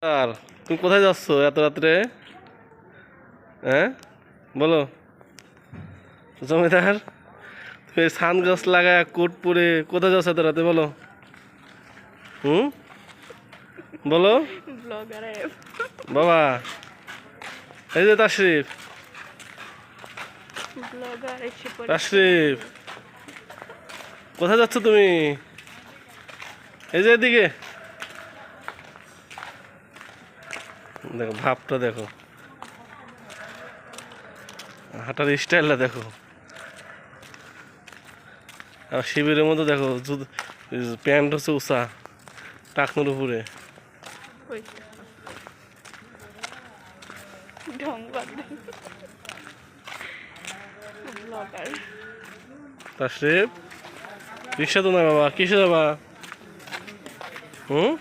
আর তুমি কোথায় যাচ্ছ এত রাত্রে? হ্যাঁ, বলো। জমিদার, তুমি সানগ্লাস লাগায় কোট পরে কোথায় যাচ্ছ এত রাতে, বলো। হুম, বলো বাবা। এই যে তাশরিফ, তাশরিফ, কোথায় যাচ্ছ তুমি? এই যে এদিকে দেখো, ভাবটা দেখো, হাঁটার স্টাইলটা দেখো। আর শিবিরের মধ্যে দেখো, প্যান্ট হচ্ছে উষা টাকনুর উপরে। তাশরিফ, রিক্সা তো না বাবা, কিসে যাবা? হুম।